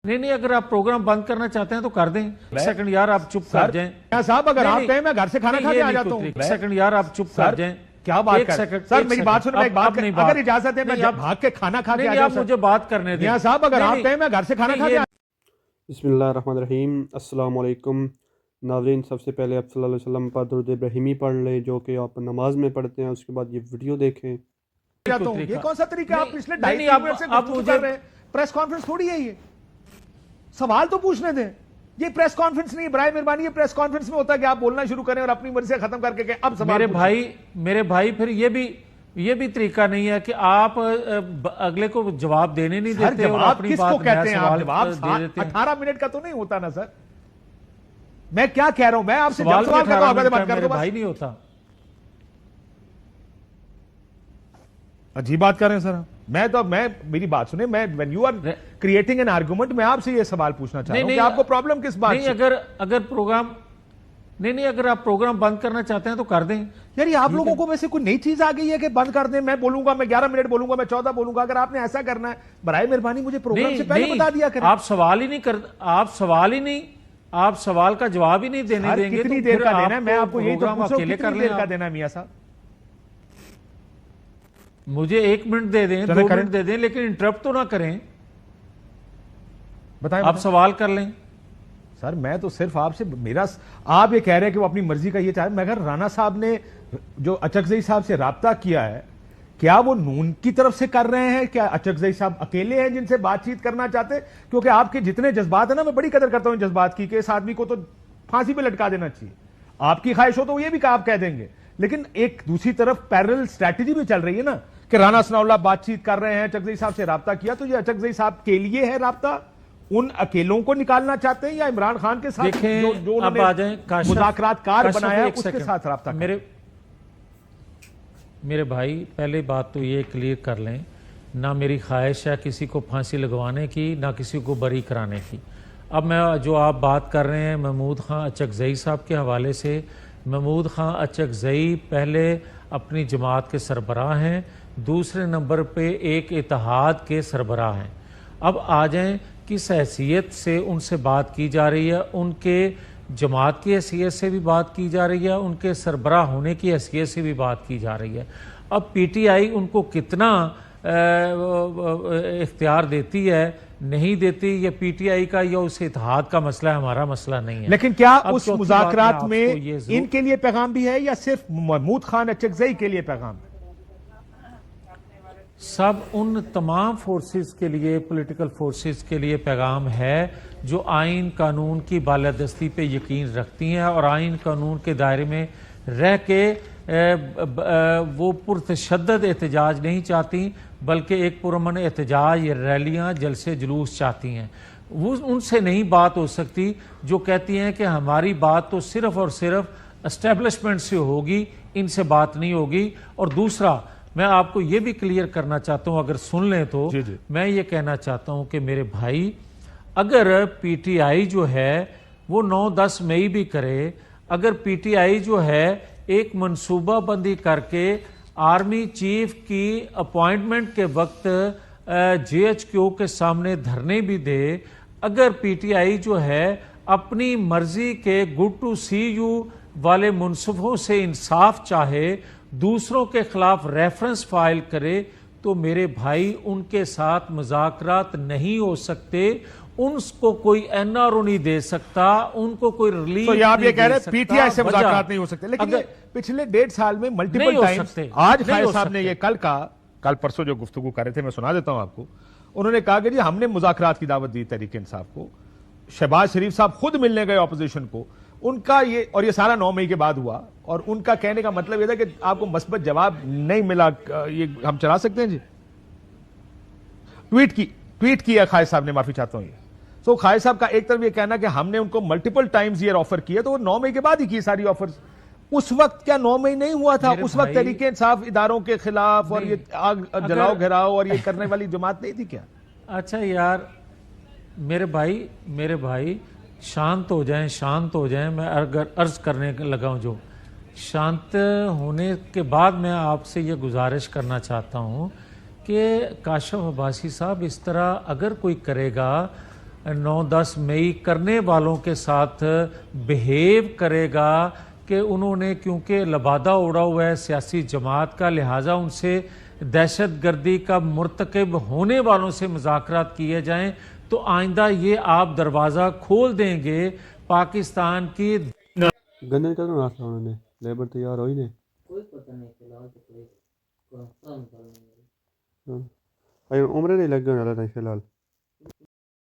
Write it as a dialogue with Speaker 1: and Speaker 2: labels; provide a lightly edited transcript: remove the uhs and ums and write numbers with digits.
Speaker 1: नहीं, अगर आप प्रोग्राम बंद करना चाहते हैं तो कर दें। एक सेकंड यार, आप चुप कर जाएं।
Speaker 2: साहब अगर आप कहें मैं घर से खाना खा के आ जाता हूँ।
Speaker 1: एक सेकंड यार, आप चुप कर जाएं।
Speaker 2: क्या बात कर सर, मेरी बात सुनो, एक बात नहीं, अगर इजाजत है मैं भाग के खाना खा के आ जाऊं।
Speaker 1: मुझे बात करने दें
Speaker 2: साहब, अगर आप कहें मैं घर से खाना खा के।
Speaker 3: बिस्मिल्लाहिर्रहमानिर्रहीम, अस्सलाम वालेकुम नाज़रीन। सबसे पहले आप सल्लल्लाहु अलैहि वसल्लम पर दुरूद इब्राहिमी पढ़ लें, जो कि आप नमाज में पढ़ते हैं। उसके बाद ये वीडियो देखें।
Speaker 2: ये कौन सा तरीका है? आप पिछले 2.5 मिनट से गुफ्तगू कर रहे हैं। प्रेस कॉन्फ्रेंस थोड़ी है ये, सवाल तो पूछने दें। ये प्रेस कॉन्फ्रेंस नहीं, बराए मेहरबानी। ये प्रेस कॉन्फ्रेंस में होता है कि आप बोलना शुरू करें और अपनी मर्जी से खत्म करके कहें अब सवाल।
Speaker 1: मेरे भाई फिर ये भी तरीका नहीं है कि आप अगले को जवाब देने नहीं देते और अपनी
Speaker 2: किसको
Speaker 1: बात
Speaker 2: कहते हैं आप जवाब?
Speaker 1: दे देते हैं।
Speaker 2: 18 मिनट का तो नहीं होता ना सर। मैं क्या कह रहा हूं, मैं आपसे सवाल करता हूं,
Speaker 1: भाई नहीं होता।
Speaker 2: अजीब बात कर रहे हैं सर। मेरी बात सुने, मैं when you are creating an argument, मैं आपसे ये सवाल पूछना चाह रहा हूं कि आपको प्रॉब्लम किस बात से?
Speaker 1: अगर आप प्रोग्राम बंद करना चाहते हैं तो कर दें।
Speaker 2: यार ये आप लोगों को वैसे कोई नई चीज आ गई है कि बंद कर दें? मैं बोलूंगा, मैं 11 मिनट बोलूंगा, मैं 14 बोलूंगा। अगर आपने ऐसा करना है, बराए मेहरबानी मुझे प्रोग्राम से पहले बता दिया करें।
Speaker 1: आप सवाल का जवाब ही नहीं देने देंगे।
Speaker 2: कितनी देर का देना है? मैं आपको यही तो पूछ रहा हूं, कितनी देर का देना है मियां साहब?
Speaker 1: मुझे 1 मिनट दे दें, 2 मिनट दे दें, लेकिन इंटरप्ट तो ना करें।
Speaker 2: बताएं,
Speaker 1: आप सवाल कर लें।
Speaker 2: सर मैं तो सिर्फ आपसे, आप ये कह रहे हैं कि वो अपनी मर्जी का ये चाहे। मगर राना साहब ने जो अचकजई साहब से राब्ता किया है, क्या वो नून की तरफ से कर रहे हैं? क्या अचकजई साहब अकेले हैं जिनसे बातचीत करना चाहते? क्योंकि आपके जितने जज्बात है ना, मैं बड़ी कदर करता हूं जज्बात की, कि इस आदमी को तो फांसी पे लटका देना चाहिए। आपकी ख्वाहिश हो तो ये भी आप कह देंगे, लेकिन एक दूसरी तरफ पैरेलल स्ट्रैटेजी भी चल रही है ना, कि राना सनाउल्लाह बातचीत कर रहे हैं, अचकजई साहब से राब्ता किया। तो ये अचकजई साहब के लिए है राब्ता? उन अकेलों को निकालना चाहते हैं, या इमरान खान के साथ जो उन्होंने मुज़ाकरात कार बनाया है उसके साथ राब्ता?
Speaker 1: मेरे भाई, पहले बात तो ये क्लियर कर लें, ना मेरी ख्वाहिश है किसी को फांसी लगवाने की, ना किसी को बरी कराने की। अब मैं जो आप बात कर रहे हैं महमूद खां अचकजई साहब के हवाले से, महमूद खां अचकजई पहले अपनी जमात के सरबराह हैं, दूसरे नंबर पे एक इत्तेहाद के सरबराह हैं। अब आ जाएं, किस हैसियत से उनसे बात की जा रही है? उनके जमात की हैसियत से भी बात की जा रही है, उनके सरबराह होने की हैसियत से भी बात की जा रही है। अब पीटीआई उनको कितना इख्तियार देती है, नहीं देती, ये पीटीआई का या उस इत्तेहाद का मसला है, हमारा मसला नहीं है।
Speaker 2: लेकिन क्या उस मुज़ाकरात में इनके लिए पैगाम भी है, या सिर्फ महमूद खान अचकजई के लिए पैगाम है?
Speaker 1: सब उन तमाम फोर्सेस के लिए, पॉलिटिकल फोर्सेस के लिए पैगाम है जो आइन कानून की बालादस्ती पे यकीन रखती हैं और आइन कानून के दायरे में रह के वो पुरतशद्दद एहतजाज नहीं चाहती, बल्कि एक पुरअमन एहतजाज या रैलियाँ, जलसे जुलूस चाहती हैं। वो उनसे नहीं बात हो सकती जो कहती हैं कि हमारी बात तो सिर्फ और सिर्फ एस्टेब्लिशमेंट से होगी, इनसे बात नहीं होगी। और दूसरा, मैं आपको ये भी क्लियर करना चाहता हूं, अगर सुन लें तो
Speaker 2: जी।
Speaker 1: मैं ये कहना चाहता हूं कि मेरे भाई, अगर पीटीआई जो है वो 9-10 मई भी करे, अगर पीटीआई जो है एक मनसूबाबंदी करके आर्मी चीफ की अपॉइंटमेंट के वक्त जेएचक्यू के सामने धरने भी दे, अगर पीटीआई जो है अपनी मर्जी के गुड टू सी यू वाले मुनसिफों से इंसाफ चाहे, दूसरों के खिलाफ रेफरेंस फाइल करे, तो मेरे भाई उनके साथ मुज़ाकरात नहीं हो सकते। उनको कोई एनआरओ नहीं दे सकता, उनको कोई रिलीफ
Speaker 2: तो आप ये कह रहे हैं पीटीआई से मुज़ाकरात नहीं हो सकते? लेकिन पिछले 1.5 साल में मल्टीपल टाइम्स, आज खान साहब ने ये कल परसों जो गुफ्तगू कर रहे थे, मैं सुना देता हूं आपको। उन्होंने कहा कि जी हमने मुज़ाकरात की दावत दी तहरीक इंसाफ को, शहबाज शरीफ साहब खुद मिलने गए ऑपोजिशन को, उनका ये, और ये सारा 9 मई के बाद हुआ, और उनका कहने का मतलब ये था कि आपको मस्बत जवाब नहीं मिला, ये हम चला सकते हैं जी। ट्वीट किया खालिद साहब ने, माफी चाहता हूं ये। तो खालिद साहब का एक तरफ ये कहना कि हमने उनको मल्टीपल टाइम्स ये ऑफर किया, तो वो 9 मई के बाद ही की सारी ऑफर्स। उस वक्त क्या 9 मई नहीं हुआ था? उस वक्त तहरीक इंसाफ इदारों के खिलाफ और ये आग जलाओ घेराव और ये करने वाली जमात नहीं थी क्या?
Speaker 1: अच्छा यार, मेरे भाई शांत हो जाएं। मैं अगर अर्ज करने लगा हूं, जो शांत होने के बाद मैं आपसे ये गुजारिश करना चाहता हूं कि काशिफ अब्बासी साहब, इस तरह अगर कोई करेगा 9-10 मई करने वालों के साथ बिहेव करेगा कि उन्होंने क्योंकि लबादा उड़ा हुआ है सियासी जमात का, लिहाजा उनसे दहशत गर्दी का मुर्तकब होने वालों से मुज़ाकरात किए जाएं, तो आइंदा ये आप दरवाज़ा खोल देंगे पाकिस्तान की।
Speaker 3: गन्ने का तो नाश्ता उन्होंने लेबर तैयार हो ही नहीं,
Speaker 4: कोई पता नहीं फिलहाल तो कोई काम कर नहीं।
Speaker 3: उम्र नहीं लग गया फिलहाल।